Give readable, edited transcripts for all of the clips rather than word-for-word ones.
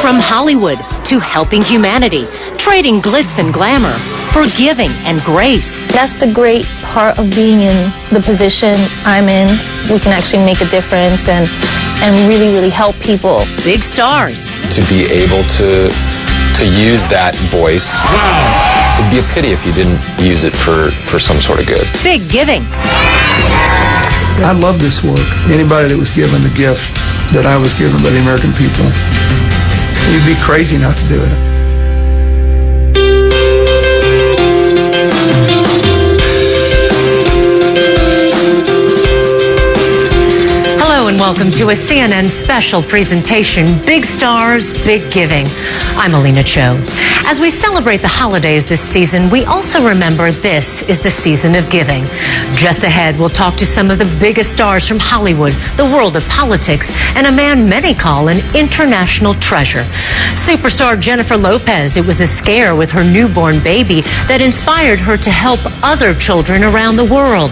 From Hollywood to helping humanity, trading glitz and glamour for giving and grace. That's the great part of being in the position I'm in. We can actually make a difference and really, really help people. Big stars. To be able to use that voice. Wow. It'd be a pity if you didn't use it for some sort of good. Big giving. I love this work. Anybody that was given the gift that I was given by the American people, you'd be crazy not to do it. Hello and welcome to a CNN special presentation, Big Stars, Big Giving. I'm Alina Cho. As we celebrate the holidays this season, we also remember this is the season of giving. Just ahead, we'll talk to some of the biggest stars from Hollywood, the world of politics, and a man many call an international treasure. Superstar Jennifer Lopez, it was a scare with her newborn baby that inspired her to help other children around the world.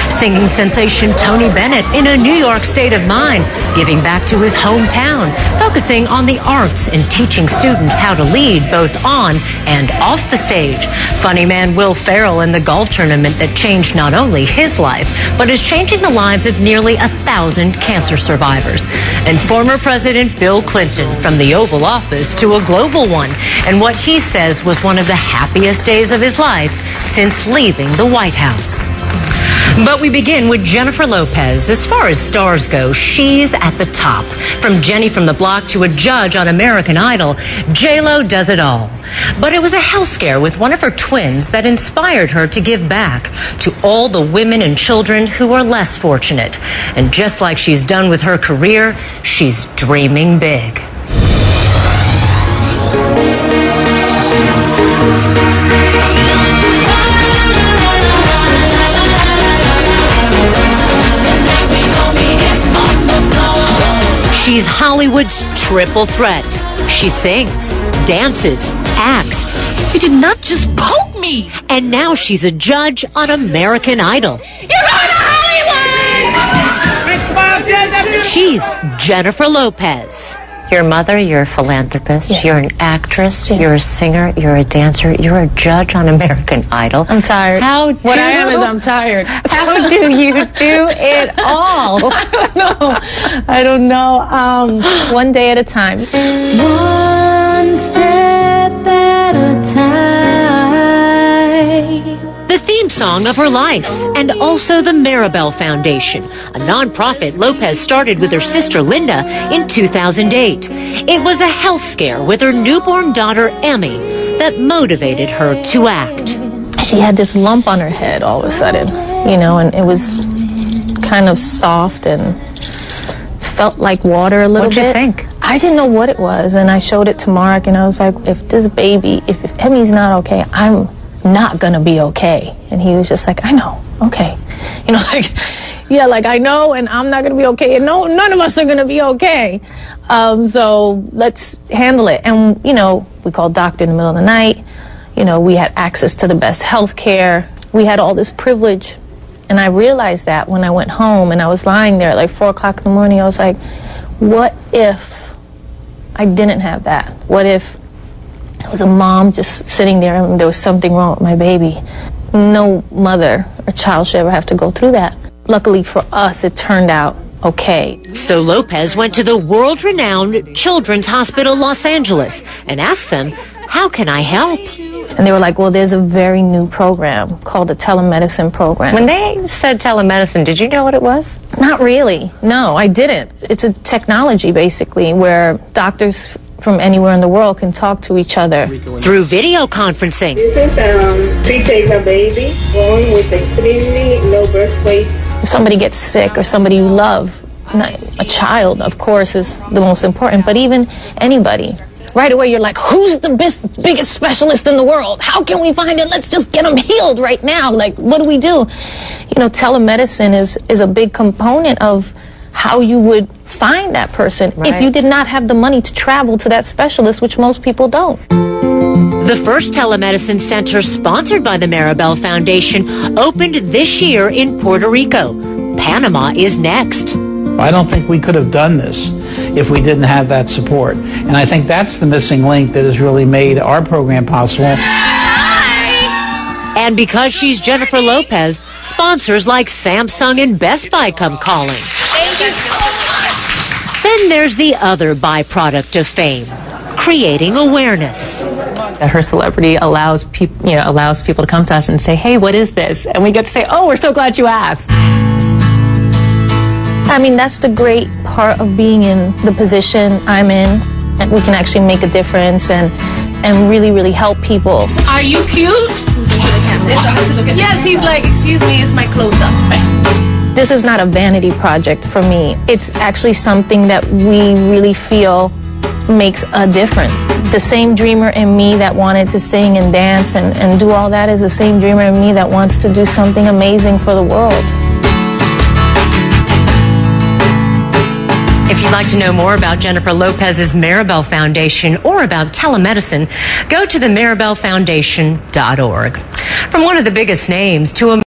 Singing sensation Tony Bennett in a New York state of mind, giving back to his hometown, focusing on the arts and teaching students how to lead both on and off the stage. Funny man Will Ferrell in the golf tournament that changed not only his life, but is changing the lives of nearly 1,000 cancer survivors. And former President Bill Clinton from the Oval Office to a global one, and what he says was one of the happiest days of his life since leaving the White House. But we begin with Jennifer Lopez. As far as stars go, she's at the top. From Jenny from the Block to a judge on American Idol, J.Lo does it all. But it was a health scare with one of her twins that inspired her to give back to all the women and children who are less fortunate. And just like she's done with her career, she's dreaming big. She's Hollywood's triple threat. She sings, dances, acts. You did not just poke me! And now she's a judge on American Idol. You're going to Hollywood! She's Jennifer Lopez. You're a mother, you're a philanthropist, yes. You're an actress, yes. You're a singer, you're a dancer, you're a judge on American Idol. I'm tired. What I am is I'm tired. How do you do it all? I don't know. One day at a time. One step at a time. The theme song of her life, and also the Maribel Foundation, a nonprofit Lopez started with her sister Linda in 2008. It was a health scare with her newborn daughter Emmy that motivated her to act. She had this lump on her head all of a sudden, you know, and it was kind of soft and felt like water a little bit. What'd you think? I didn't know what it was, and I showed it to Mark, and I was like, if this baby, if Emmy's not okay, I'm not gonna be okay. And he was just like, I know, okay. You know, like, yeah, like I know, and I'm not gonna be okay, and no, none of us are gonna be okay. So let's handle it. And, you know, we called doctor in the middle of the night. You know, we had access to the best health care. We had all this privilege. And I realized that when I went home and I was lying there at like 4 o'clock in the morning, I was like, what if I didn't have that? What if I was a mom just sitting there and there was something wrong with my baby? No mother or child should ever have to go through that. Luckily for us, it turned out okay. So Lopez went to the world-renowned Children's Hospital Los Angeles and asked them, how can I help? And they were like, well, there's a very new program called the telemedicine program. When they said telemedicine, did you know what it was? Not really. No, I didn't. It's a technology, basically, where doctors from anywhere in the world can talk to each other. Through video conferencing. This is a baby born with extremely low birth weight. If somebody gets sick or somebody you love, a child, of course, is the most important, but even anybody. Right away, you're like, who's the biggest specialist in the world? How can we find it? Let's just get them healed right now. Like, what do we do? You know, telemedicine is a big component of how you would find that person if you did not have the money to travel to that specialist, which most people don't. The first telemedicine center sponsored by the Maribel Foundation opened this year in Puerto Rico. Panama is next. I don't think we could have done this if we didn't have that support. And I think that's the missing link that has really made our program possible. And because she's Jennifer Lopez, sponsors like Samsung and Best Buy come calling. Thank you so much. Then there's the other byproduct of fame, creating awareness. That her celebrity allows people to come to us and say, hey, what is this? And we get to say, oh, we're so glad you asked. I mean, that's the great part of being in the position I'm in, and we can actually make a difference and really, really help people. Are you cute? Yes, he's like, excuse me, it's my close-up. This is not a vanity project for me. It's actually something that we really feel makes a difference. The same dreamer in me that wanted to sing and dance and do all that is the same dreamer in me that wants to do something amazing for the world. If you'd like to know more about Jennifer Lopez's Maribel Foundation or about telemedicine, go to the maribelfoundation.org. From one of the biggest names to a